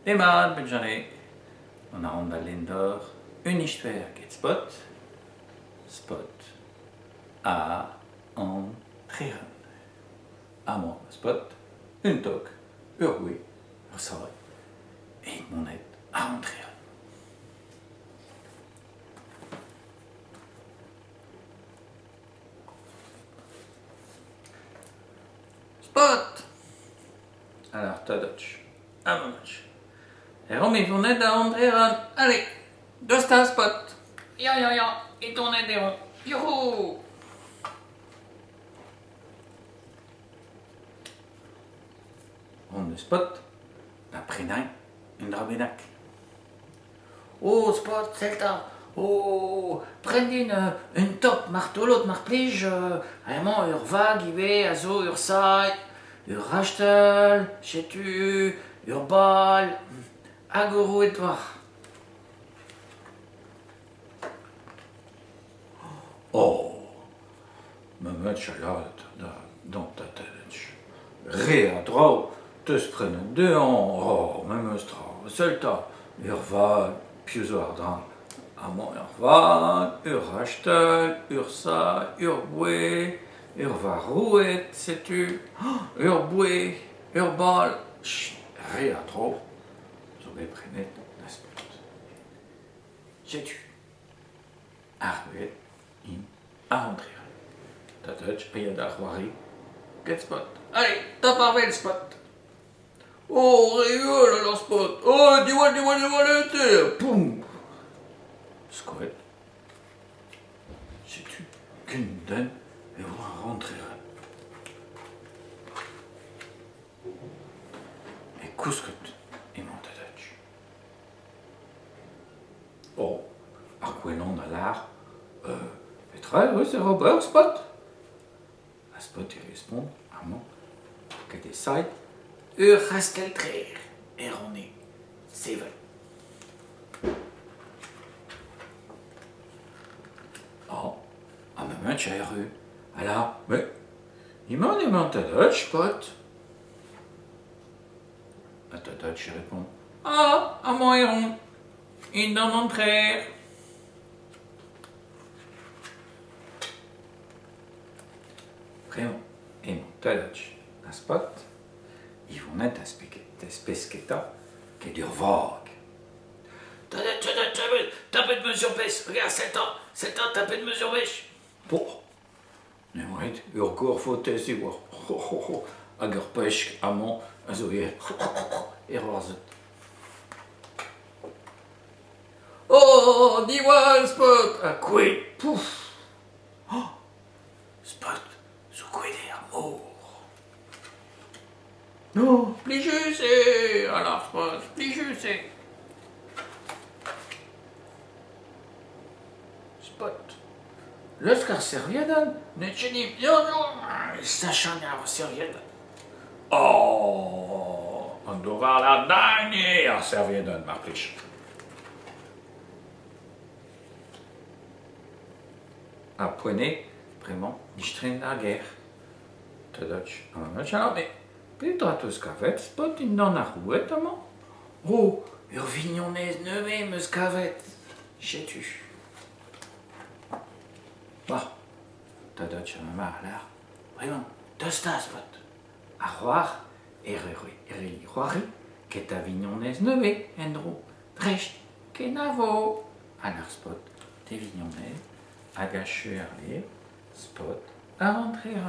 Demaat, Benjamin. On a rond Lindor. Une histoire qui spot. Spot. A. En. Trieren. À moi, spot. Une toque. Oui. Sorry. Et une monnaie. À en trieren. Spot! Alors, Tadotch. À mon match. Et Romy, vous n'êtes à Andréran. Allez, deux stars spot. Ja, et tournez des ronds. Youhou! Ronde spot. Après nain, une drabenac. Oh, spot, Celta. Oh, prendin une top martelot marplige. Vraiment, vag, ive, azo, sai, rachtel, chetu, bal, agoro et toi. Oh, me match là, dans ta tête. Ré à droit, te sprenen deux en, oh, même stra, Celta, vag, pius ardent. Amant urvan, rachtel, sai, boué, varouet, sais-tu, boué, bal, rien trop. Je vais prendre la spot. Sais-tu, arruet, à rentrer. Ta touch, rien d'arroirie, get spot. Allez, t'as parlé le spot. Oh, rigole alors spot. Oh, dis-moi, poum. Squat. Sais-tu qu'une donne et on rentrera. Et couscout et montadach. Oh, à quoi non à l'art? Et très, oui, c'est Robert Spot. À Spot, il répond à moi que des sites, restel très erroné. C'est vrai. Oh, à ma main, j'ai rue. Alors, mais, il m'en est monté Dutch, pote. À ta Dutch, je réponds. Ah, à mon héron. Il donne entrer. Vraiment, et mon Dutch, à spot, ils vont être espèce qu'état, qui dure vague. Tapez de mesure pêche. Regarde, 7 ans, tapez de mesure pêche. Bon. Mais ouais, encore faut tester voir. Agar pêche, amont, azoïr. Erreur. Oh, dis-moi, Spot. À quoi? Pouf. Oh, Spot, sous quoi d'amour. Non, plus juste, alors, Spot, plus juste. Spot. L'Oscar Serviadan, ne te dis non, sachant à Serviadan. Oh, on doit voir la dernière Serviadan, ma pliche. À poignet, vraiment, je traîne la guerre. Te Dutch, mais peut-être à tout ce qu'avec, Spot, il n'en a roué, tellement. Oh, urvignonnaise, ne me scavette, sais-tu. Bah, ta Dutch ma là, vraiment, deux stas, Spot. À roire, roiri, qu'est avignonnaise, neuvé, endro, drecht, qu'est navo. Alors, Spot, t'es vignonnaise, agaché à lire, Spot, à rentrer.